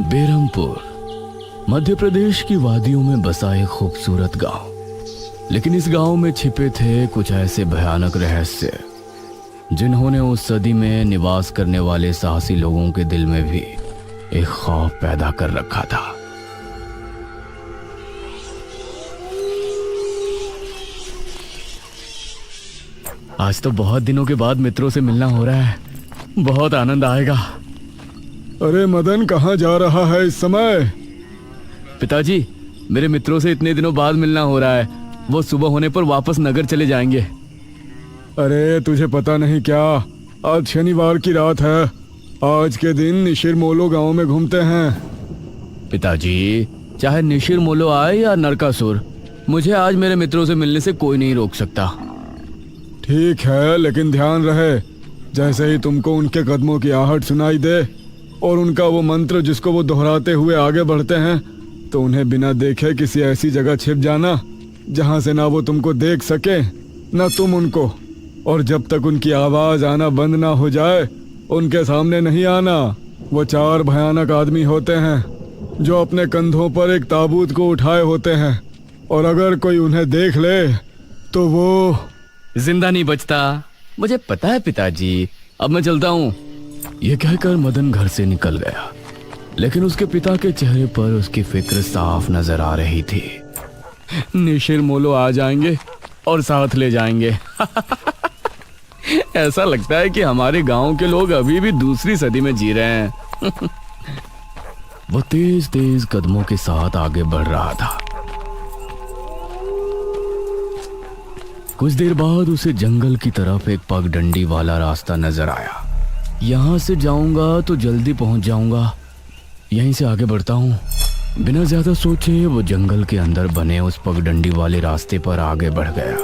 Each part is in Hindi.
बेरमपुर मध्य प्रदेश की वादियों में बसा एक खूबसूरत गांव। लेकिन इस गांव में छिपे थे कुछ ऐसे भयानक रहस्य जिन्होंने उस सदी में निवास करने वाले साहसी लोगों के दिल में भी एक खौफ पैदा कर रखा था। आज तो बहुत दिनों के बाद मित्रों से मिलना हो रहा है, बहुत आनंद आएगा। अरे मदन, कहाँ जा रहा है इस समय? पिताजी, मेरे मित्रों से इतने दिनों बाद मिलना हो रहा है। वो सुबह होने पर वापस नगर चले जाएंगे। अरे तुझे पता नहीं क्या, आज शनिवार की रात है। आज के दिन निशिर मोलो गांव में घूमते हैं। पिताजी, चाहे निशिर मोलो आए या नरकासुर, मुझे आज मेरे मित्रों से मिलने से कोई नहीं रोक सकता। ठीक है, लेकिन ध्यान रहे, जैसे ही तुमको उनके कदमों की आहट सुनाई दे और उनका वो मंत्र जिसको वो दोहराते हुए आगे बढ़ते हैं, तो उन्हें बिना देखे किसी ऐसी जगह छिप जाना जहां से ना वो तुमको देख सके ना तुम उनको। और जब तक उनकी आवाज आना बंद ना हो जाए, उनके सामने नहीं आना। वो 4 भयानक आदमी होते हैं जो अपने कंधों पर एक ताबूत को उठाए होते हैं, और अगर कोई उन्हें देख ले तो वो जिंदा नहीं बचता। मुझे पता है पिताजी, अब मैं चलता हूँ। यह कहकर मदन घर से निकल गया, लेकिन उसके पिता के चेहरे पर उसकी फिक्र साफ नजर आ रही थी। निशिर मोलो आ जाएंगे और साथ ले जाएंगे। ऐसा लगता है कि हमारे गांव के लोग अभी भी दूसरी सदी में जी रहे हैं। वो तेज तेज कदमों के साथ आगे बढ़ रहा था। कुछ देर बाद उसे जंगल की तरफ एक पगडंडी वाला रास्ता नजर आया। यहां से जाऊंगा तो जल्दी पहुंच जाऊंगा, यहीं से आगे बढ़ता हूं। बिना ज्यादा सोचे वो जंगल के अंदर बने उस पगडंडी वाले रास्ते पर आगे बढ़ गया।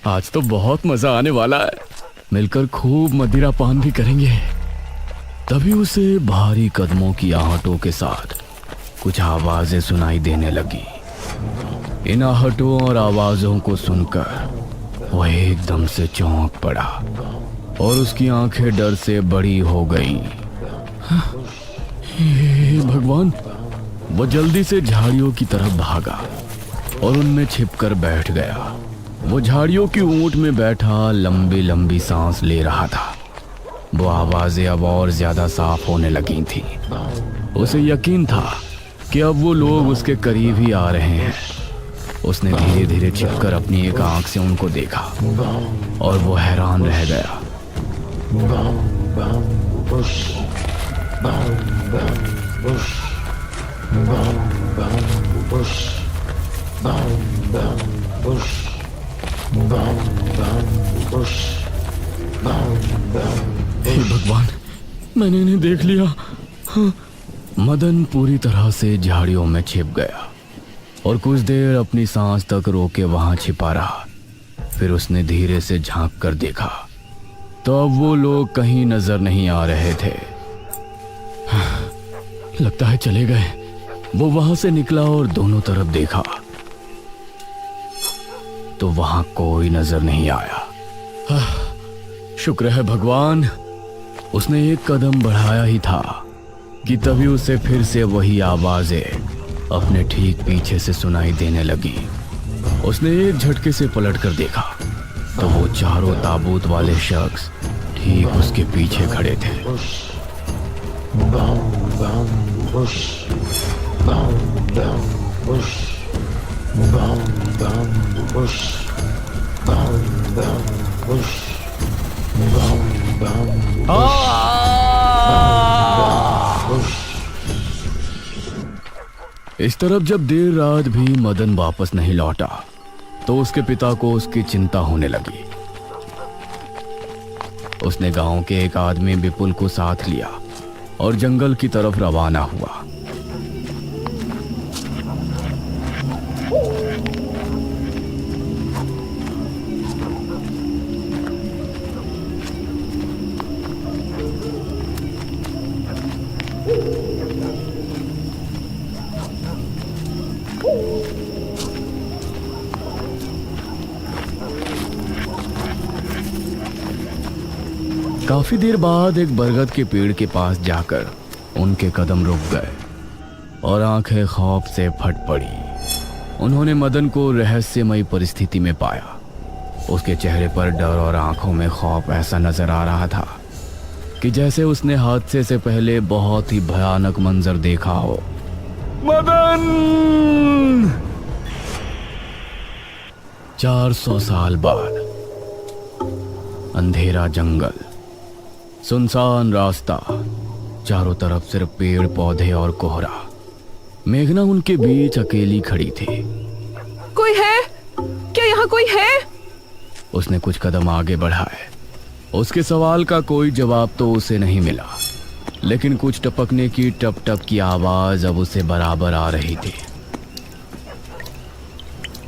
आज तो बहुत मजा आने वाला है, मिलकर खूब मदिरा पान भी करेंगे। तभी उसे भारी कदमों की आहटों के साथ कुछ आवाजें सुनाई देने लगी। इन आहटों और आवाजों को सुनकर वह एकदम से चौंक पड़ा और उसकी आंखें डर से बड़ी हो गईं। हे भगवान! वो जल्दी से झाड़ियों की तरफ भागा और उनमें छिपकर बैठ गया। वो झाड़ियों की ऊंट में बैठा लंबी लंबी सांस ले रहा था। वो आवाजें अब और ज्यादा साफ होने लगी थी। उसे यकीन था कि अब वो लोग उसके करीब ही आ रहे हैं। उसने धीरे धीरे छिपकर अपनी एक आंख से उनको देखा और वो हैरान रह गया। हे भगवान, मैंने इन्हें देख लिया। हाँ। मदन पूरी तरह से झाड़ियों में छिप गया और कुछ देर अपनी सांस तक रोके वहां छिपा रहा। फिर उसने धीरे से झांक कर देखा तो अब वो लोग कहीं नजर नहीं आ रहे थे। लगता है चले गए। वो वहां से निकला और दोनों तरफ देखा तो वहां कोई नजर नहीं आया। शुक्र है भगवान, उसने एक कदम बढ़ाया ही था कि तभी उसे फिर से वही आवाजें अपने ठीक पीछे से सुनाई देने लगी। उसने एक झटके से पलटकर देखा तो वो चारों ताबूत वाले शख्स ठीक उसके पीछे खड़े थे। इस तरफ जब देर रात भी मदन वापस नहीं लौटा तो उसके पिता को उसकी चिंता होने लगी। उसने गांव के एक आदमी विपुल को साथ लिया और जंगल की तरफ रवाना हुआ। काफी देर बाद एक बरगद के पेड़ के पास जाकर उनके कदम रुक गए और आंखें खौफ से फट पड़ी। उन्होंने मदन को रहस्यमयी परिस्थिति में पाया। उसके चेहरे पर डर और आंखों में खौफ ऐसा नजर आ रहा था कि जैसे उसने हादसे से पहले बहुत ही भयानक मंजर देखा हो। मदन! 400 साल बाद अंधेरा जंगल, सुनसान रास्ता, चारों तरफ सिर्फ पेड़ पौधे और कोहरा। मेघना उनके बीच अकेली खड़ी थी। कोई है क्या? यहाँ कोई है? उसने कुछ कदम आगे बढ़ाए। उसके सवाल का कोई जवाब तो उसे नहीं मिला, लेकिन कुछ टपकने की टप टप की आवाज अब उसे बराबर आ रही थी।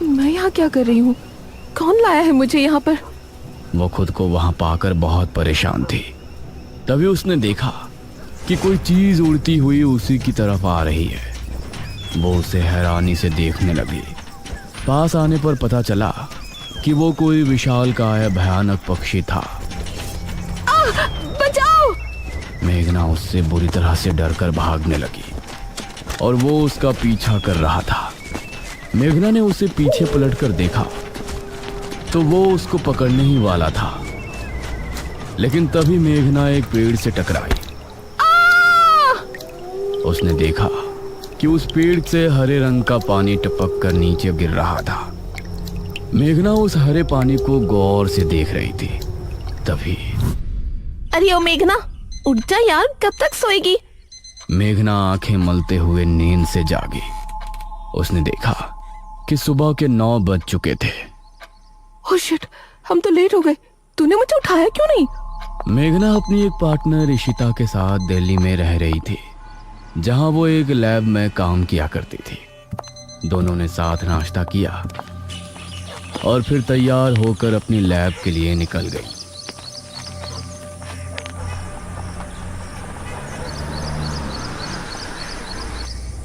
मैं यहाँ क्या कर रही हूँ? कौन लाया है मुझे यहाँ पर? वो खुद को वहां पाकर बहुत परेशान थी। तभी उसने देखा कि कोई चीज उड़ती हुई उसी की तरफ आ रही है। वो उसे हैरानी से देखने लगी। पास आने पर पता चला कि वो कोई विशालकाय भयानक पक्षी था। बचाओ! मेघना उससे बुरी तरह से डरकर भागने लगी और वो उसका पीछा कर रहा था। मेघना ने उसे पीछे पलटकर देखा तो वो उसको पकड़ने ही वाला था, लेकिन तभी मेघना एक पेड़ से टकराई। उसने देखा कि उस पेड़ से हरे रंग का पानी टपक कर नीचे गिर रहा था। मेघना उस हरे पानी को गौर से देख रही थी। तभी अरे ओ मेघना, उठ जा यार, कब तक सोएगी? मेघना आंखें मलते हुए नींद से जागी। उसने देखा कि सुबह के 9 बज चुके थे। ओह शिट, हम तो लेट हो गए। तूने मुझे उठाया क्यों नहीं? मेघना अपनी एक पार्टनर इशिता के साथ दिल्ली में रह रही थी, जहां वो एक लैब में काम किया करती थी। दोनों ने साथ नाश्ता किया और फिर तैयार होकर अपनी लैब के लिए निकल गई।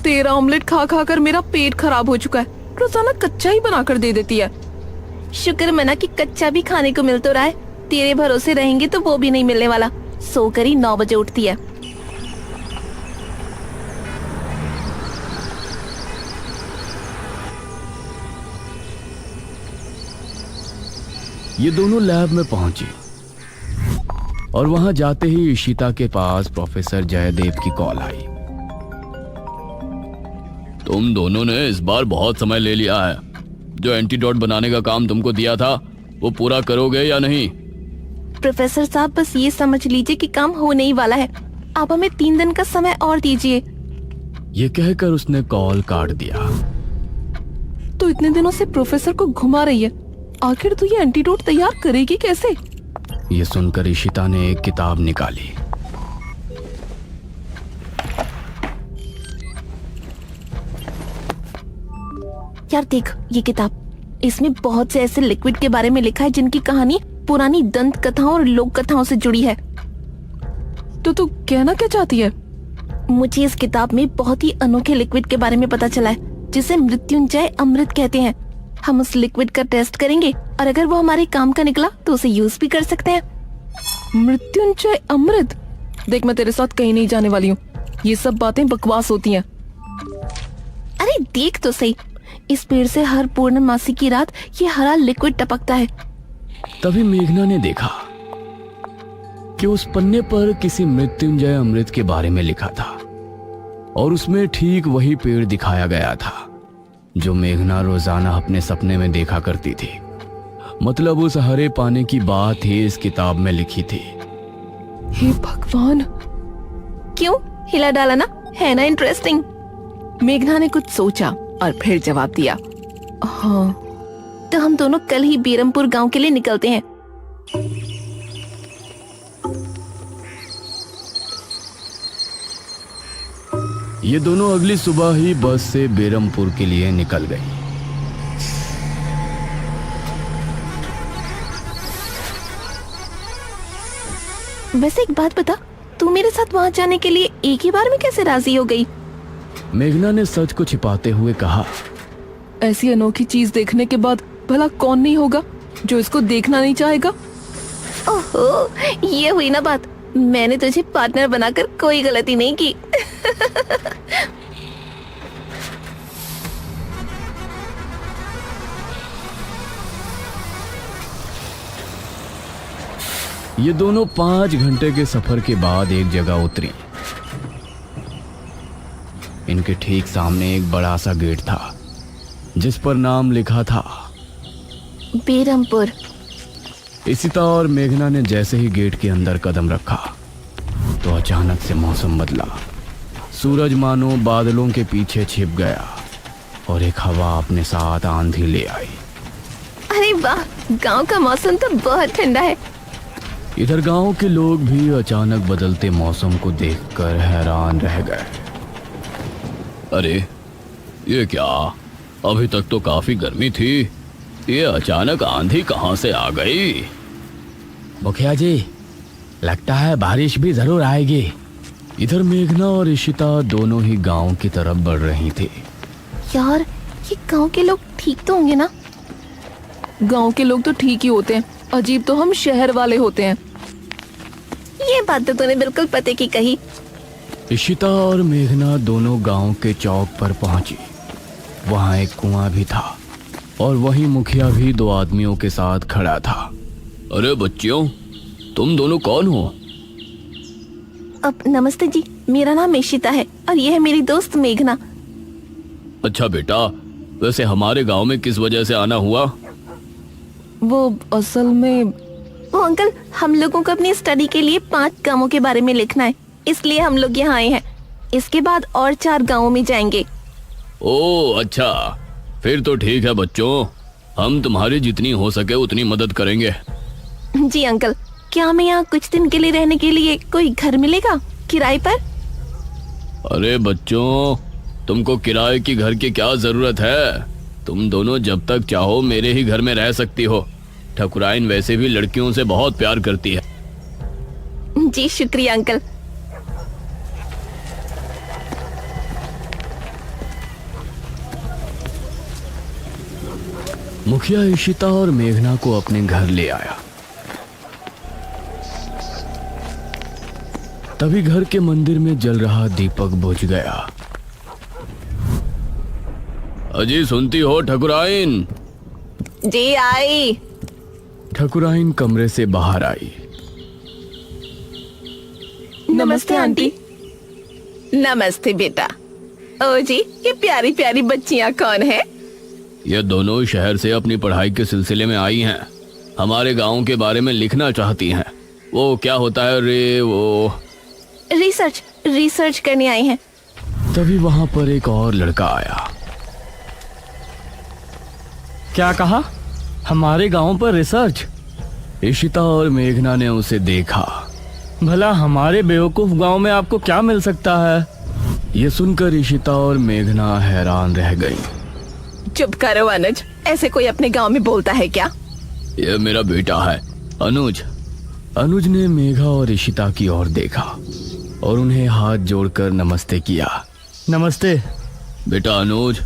तेरा ऑमलेट खा खा कर मेरा पेट खराब हो चुका है। रोजाना कच्चा ही बनाकर दे देती है। शुक्र मना कि कच्चा भी खाने को मिल तो रहा है। तेरे भरोसे रहेंगे तो वो भी नहीं मिलने वाला। सोकर ही 9 बजे उठती है। ये दोनों लैब में पहुंची और वहां जाते ही इशिता के पास प्रोफेसर जयदेव की कॉल आई। तुम दोनों ने इस बार बहुत समय ले लिया है। जो एंटीडोट बनाने का काम तुमको दिया था वो पूरा करोगे या नहीं? प्रोफेसर साहब, बस ये समझ लीजिए कि काम होने ही वाला है। आप हमें 3 दिन का समय और दीजिए। ये कहकर उसने कॉल काट दिया। तो इतने दिनों से प्रोफेसर को घुमा रही है, आखिर तू ये एंटीडोट तैयार करेगी कैसे? ये सुनकर इशिता ने एक किताब निकाली। यार देख ये किताब, इसमें बहुत से ऐसे लिक्विड के बारे में लिखा है जिनकी कहानी पुरानी दंत कथाओं और लोक कथाओं से जुड़ी है। तो तू कहना क्या चाहती है? मुझे इस किताब में बहुत ही अनोखे लिक्विड के बारे में पता चला है, जिसे मृत्युंजय अमृत कहते हैं। हम उस लिक्विड का टेस्ट करेंगे और अगर वो हमारे काम का निकला तो उसे यूज भी कर सकते हैं। मृत्युंजय अमृत? देख, मैं तेरे साथ कहीं नहीं जाने वाली हूँ। ये सब बातें बकवास होती हैं। अरे देख तो सही, इस पेड़ से हर पूर्णमासी की रात ये हरा लिक्विड टपकता है। तभी मेघना ने देखा कि उस पन्ने पर किसी मृत्युंजय अमृत के बारे में लिखा था और उसमें ठीक वही पेड़ दिखाया गया था जो मेघना रोजाना अपने सपने में देखा करती थी। मतलब उस हरे पानी की बात ही इस किताब में लिखी थी। हे भगवान, क्यों हिला डाला ना? है ना इंटरेस्टिंग? मेघना ने कुछ सोचा और फिर जवाब दिया, हाँ, तो हम दोनों कल ही बीरमपुर गांव के लिए निकलते हैं। ये दोनों अगली सुबह ही बस से बेरमपुर के लिए निकल गई। वैसे एक बात बता, तू मेरे साथ वहां जाने के लिए एक ही बार में कैसे राजी हो गई? मेघना ने सच को छिपाते हुए कहा, ऐसी अनोखी चीज देखने के बाद भला कौन नहीं होगा जो इसको देखना नहीं चाहेगा? ओहो, ये हुई ना बात। मैंने तुझे पार्टनर बनाकर कोई गलती नहीं की। ये दोनों 5 घंटे के सफर के बाद एक जगह उतरी। इनके ठीक सामने एक बड़ा सा गेट था जिस पर नाम लिखा था बेरमपुर। इशिता और मेघना ने जैसे ही गेट के अंदर कदम रखा तो अचानक से मौसम बदला। सूरज मानो बादलों के पीछे छिप गया और एक हवा अपने साथ आंधी ले आई। अरे वाह, गांव का मौसम तो बहुत ठंडा है। इधर गांव के लोग भी अचानक बदलते मौसम को देखकर हैरान रह गए। अरे ये क्या, अभी तक तो काफी गर्मी थी, ये अचानक आंधी कहां से आ गई? मुखिया जी, लगता है बारिश भी जरूर आएगी। इधर मेघना और इशिता दोनों ही गांव की तरफ बढ़ रही थी। यार, ये गांव के लोग ठीक तो होंगे ना? गांव के लोग तो ठीक ही होते हैं, अजीब तो हम शहर वाले होते हैं। ये बात तो तूने बिल्कुल पते की कही। इशिता और मेघना दोनों गांव के चौक पर पहुंची। वहां एक कुआं भी था और वहीं मुखिया भी 2 आदमियों के साथ खड़ा था। अरे बच्चियों, तुम दोनों कौन हो? अब नमस्ते जी, मेरा नाम इशिता है और ये है मेरी दोस्त मेघना। अच्छा बेटा, वैसे हमारे गांव में किस वजह से आना हुआ? वो असल में वो अंकल, हम लोगों को अपनी स्टडी के लिए 5 गांवों के बारे में लिखना है, इसलिए हम लोग यहाँ आए हैं। इसके बाद और 4 गांवों में जाएंगे। ओह अच्छा, फिर तो ठीक है बच्चों, हम तुम्हारी जितनी हो सके उतनी मदद करेंगे। जी अंकल, क्या हमें यहाँ कुछ दिन के लिए रहने के लिए कोई घर मिलेगा किराए पर? अरे बच्चों, तुमको किराए की घर की क्या जरूरत है? तुम दोनों जब तक चाहो मेरे ही घर में रह सकती हो। ठकुराइन वैसे भी लड़कियों से बहुत प्यार करती है। जी शुक्रिया अंकल। मुखिया इशिता और मेघना को अपने घर ले आया। तभी घर के मंदिर में जल रहा दीपक बुझ गया। अजी सुनती हो ठकुराइन? जी आई। ठकुराइन कमरे से बाहर आई। नमस्ते आंटी। नमस्ते बेटा। ओ जी, ये प्यारी प्यारी बच्चियां कौन है? ये दोनों शहर से अपनी पढ़ाई के सिलसिले में आई हैं। हमारे गांव के बारे में लिखना चाहती हैं। वो क्या होता है रे, वो रिसर्च करने आई हैं। तभी वहां पर एक और लड़का आया। क्या कहा? हमारे गांव पर रिसर्च? इशिता और मेघना ने उसे देखा। भला हमारे बेवकूफ गांव में आपको क्या मिल सकता है? ये सुनकर इशिता और मेघना हैरान रह गई। चुप करो अनुज, ऐसे कोई अपने गांव में बोलता है क्या? ये मेरा बेटा है अनुज। अनुज ने मेघा और इशिता की ओर देखा और उन्हें हाथ जोड़कर नमस्ते किया। नमस्ते बेटा अनुज,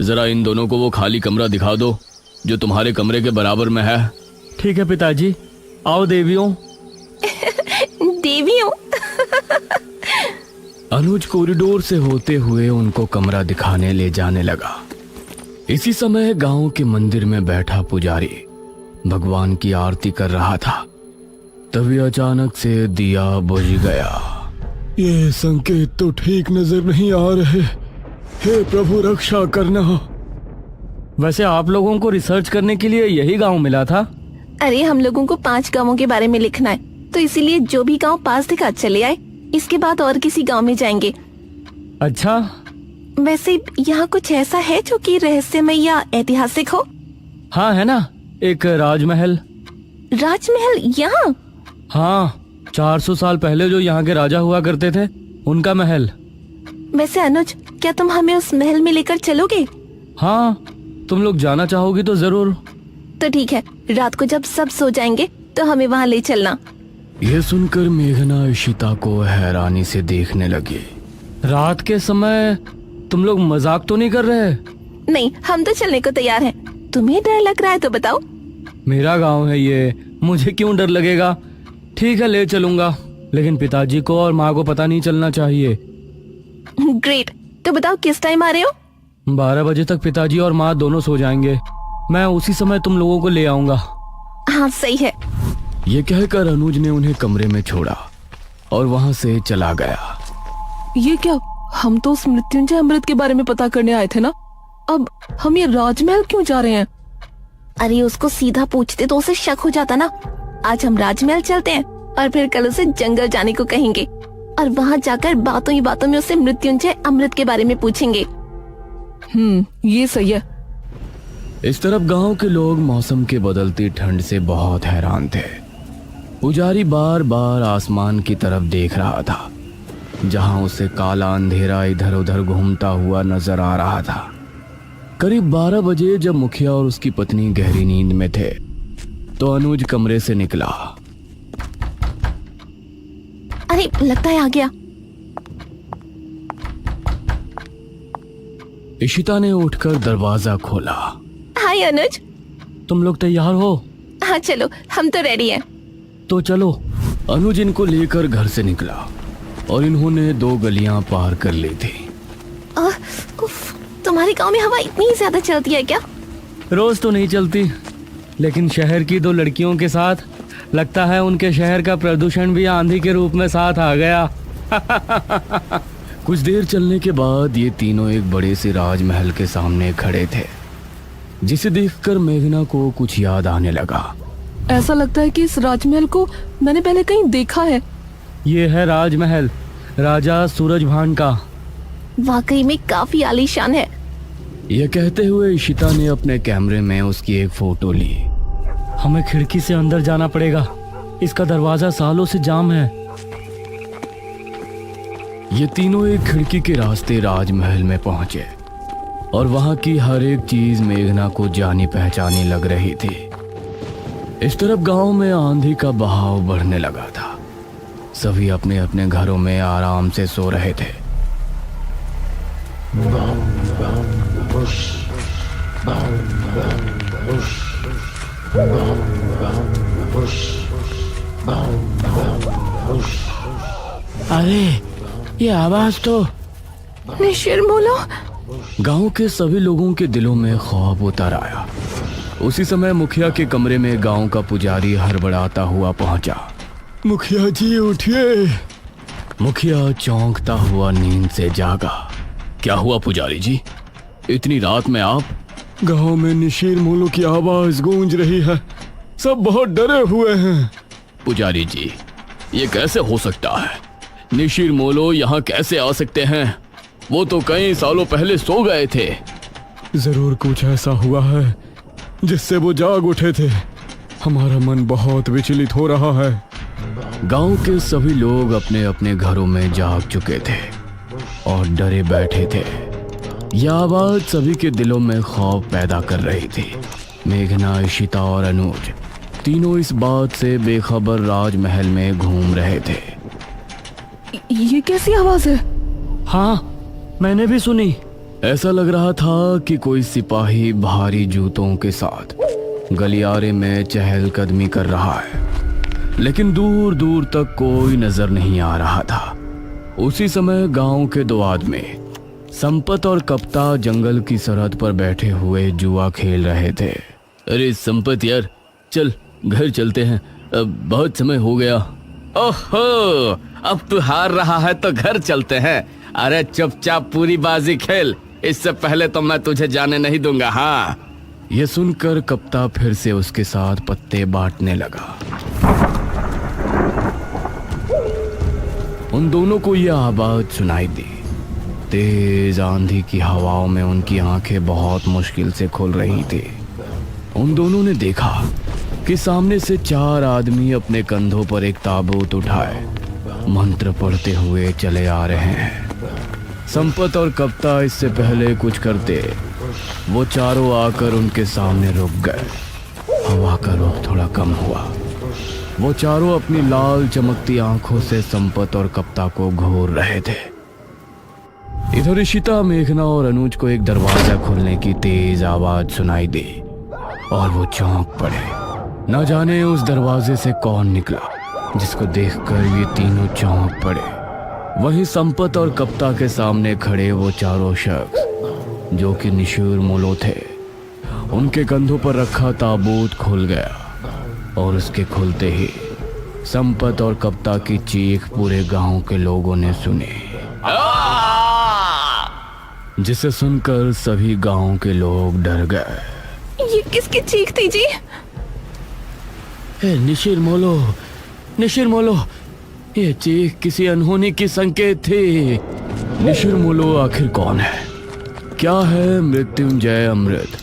जरा इन दोनों को वो खाली कमरा दिखा दो जो तुम्हारे कमरे के बराबर में है। ठीक है पिताजी, आओ देवियों। देवियों? अनुज कॉरिडोर से होते हुए उनको कमरा दिखाने ले जाने लगा। इसी समय गांव के मंदिर में बैठा पुजारी भगवान की आरती कर रहा था। तभी अचानक से दिया बुझ गया। ये संकेत तो ठीक नजर नहीं आ रहे। हे प्रभु, रक्षा करना। वैसे आप लोगों को रिसर्च करने के लिए यही गांव मिला था? अरे हम लोगों को 5 गांवों के बारे में लिखना है, तो इसीलिए जो भी गांव पास दिखा चले आए। इसके बाद और किसी गांव में जाएंगे। अच्छा, वैसे यहाँ कुछ ऐसा है जो कि रहस्यमय या ऐतिहासिक हो? हाँ है ना, एक राजमहल। राजमहल यहाँ? हाँ, 400 साल पहले जो यहाँ के राजा हुआ करते थे, उनका महल। वैसे अनुज, क्या तुम हमें उस महल में लेकर चलोगे? हाँ, तुम लोग जाना चाहोगी तो जरूर। तो ठीक है, रात को जब सब सो जाएंगे तो हमें वहाँ ले चलना। यह सुनकर मेघना इशिता को हैरानी से देखने लगी। रात के समय तुम लोग मजाक तो नहीं कर रहे? नहीं, हम तो चलने को तैयार हैं। तुम्हें डर लग रहा है तो बताओ। मेरा गांव है ये, मुझे क्यों डर लगेगा? ठीक है, ले चलूंगा, लेकिन पिताजी को और माँ को पता नहीं चलना चाहिए। ग्रेट, तो बताओ किस टाइम आ रहे हो? 12 बजे तक पिताजी और माँ दोनों सो जाएंगे। मैं उसी समय तुम लोगों को ले आऊंगा। हाँ सही है। ये कहकर अनुज ने उन्हें कमरे में छोड़ा और वहां से चला गया। ये क्या, हम तो उस मृत्युंजय अमृत के बारे में पता करने आए थे ना, अब हम ये राजमहल क्यों जा रहे हैं? अरे उसको सीधा पूछते तो उसे शक हो जाता ना। आज हम राजमहल चलते हैं और फिर कल उसे जंगल जाने को कहेंगे और वहाँ जाकर बातों ही बातों में उसे मृत्युंजय अमृत के बारे में पूछेंगे। ये सही है। इस तरफ गांव के लोग मौसम के बदलती ठंड से बहुत हैरान थे। पुजारी बार बार आसमान की तरफ देख रहा था, जहां उसे काला अंधेरा इधर उधर घूमता हुआ नजर आ रहा था। करीब 12 बजे जब मुखिया और उसकी पत्नी गहरी नींद में थे, तो अनुज कमरे से निकला। अरे लगता है आ गया। इशिता ने उठकर दरवाजा खोला। हाय अनुज। तुम लोग तैयार हो? हाँ चलो, हम तो रेडी हैं। तो चलो। अनुज इनको लेकर घर से निकला और इन्होंने 2 गलियां पार कर ली थी। उफ, तुम्हारे गांव में हवा इतनी ज्यादा चलती है क्या? रोज तो नहीं चलती, लेकिन शहर की 2 लड़कियों के साथ लगता है उनके शहर का प्रदूषण भी आंधी के रूप में साथ आ गया। कुछ देर चलने के बाद ये तीनों एक बड़े से राजमहल के सामने खड़े थे, जिसे देखकर मेघना को कुछ याद आने लगा। ऐसा लगता है कि इस राजमहल को मैंने पहले कहीं देखा है। ये है राजमहल, राजा सूरजभान का। वाकई में काफी आलीशान है। यह कहते हुए इशिता ने अपने कैमरे में उसकी एक फोटो ली। हमें खिड़की से अंदर जाना पड़ेगा, इसका दरवाजा सालों से जाम है। ये तीनों एक खिड़की के रास्ते राजमहल में पहुंचे और वहां की हर एक चीज मेघना को जानी पहचानी लग रही थी। इस तरफ गांव में आंधी का बहाव बढ़ने लगा था। सभी अपने अपने घरों में आराम से सो रहे थे। अरे ये आवाज तो निशिर-मोलो। गांव के सभी लोगों के दिलों में खौफ उतर आया। उसी समय मुखिया के कमरे में गांव का पुजारी हड़बड़ाता हुआ पहुंचा। मुखिया जी उठिए। मुखिया चौंकता हुआ नींद से जागा। क्या हुआ पुजारी जी, इतनी रात में आप? गांव में निशीर मोलो की आवाज गूंज रही है, सब बहुत डरे हुए हैं। पुजारी जी, ये कैसे हो सकता है? निशीर मोलो यहाँ कैसे आ सकते हैं? वो तो कई सालों पहले सो गए थे। जरूर कुछ ऐसा हुआ है जिससे वो जाग उठे थे। हमारा मन बहुत विचलित हो रहा है। गांव के सभी लोग अपने अपने घरों में जाग चुके थे और डरे बैठे थे। यह आवाज सभी के दिलों में खौफ पैदा कर रही थी। मेघना, इशिता और अनुज तीनों इस बात से बेखबर राजमहल में घूम रहे थे। ये कैसी आवाज है? हाँ, मैंने भी सुनी। ऐसा लग रहा था कि कोई सिपाही भारी जूतों के साथ गलियारे में चहलकदमी कर रहा है, लेकिन दूर दूर तक कोई नजर नहीं आ रहा था। उसी समय गांव के 2 आदमी संपत और कप्ता जंगल की सरहद पर बैठे हुए जुआ खेल रहे थे। अरे संपत यार, चल घर चलते हैं, अब बहुत समय हो गया। ओहो, अब तू हार रहा है तो घर चलते हैं। अरे चुपचाप पूरी बाजी खेल, इससे पहले तो मैं तुझे जाने नहीं दूंगा। हाँ। यह सुनकर कप्ता फिर से उसके साथ पत्ते बांटने लगा। उन दोनों को यह आवाज सुनाई दी। तेज आंधी की हवाओं में उनकी आंखें बहुत मुश्किल से खुल रही थी। उन दोनों ने देखा कि सामने से 4 आदमी अपने कंधों पर एक ताबूत उठाए मंत्र पढ़ते हुए चले आ रहे हैं। संपत और कप्ता इससे पहले कुछ करते, वो चारों आकर उनके सामने रुक गए। हवा का रुख थोड़ा कम हुआ। वो चारों अपनी लाल चमकती आंखों से संपत और कप्ता को घूर रहे थे। इधर इशिता, मेघना और अनुज को एक दरवाजा खुलने की तेज आवाज सुनाई दी और वो चौंक पड़े। न जाने उस दरवाजे से कौन निकला, जिसको देखकर ये तीनों चौंक पड़े। वहीं संपत और कप्ता के सामने खड़े वो चारों शख्स जो कि निशूर मोलो थे। उनके कंधों पर रखा ताबूत खुल गया और उसके खुलते ही संपत और कप्ता की चीख पूरे गांव के लोगों ने सुनी, जिसे सुनकर सभी गांव के लोग डर गए। ये किसकी चीख थी जी? निशिर मोलो, ये चीख किसी अनहोनी की संकेत थी। निशिर मोलो आखिर कौन है? क्या है मृत्युंजय अमृत?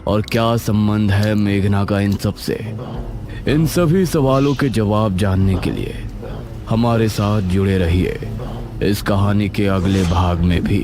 और क्या संबंध है मेघना का इन सब से? इन सभी सवालों के जवाब जानने के लिए हमारे साथ जुड़े रहिए इस कहानी के अगले भाग में भी।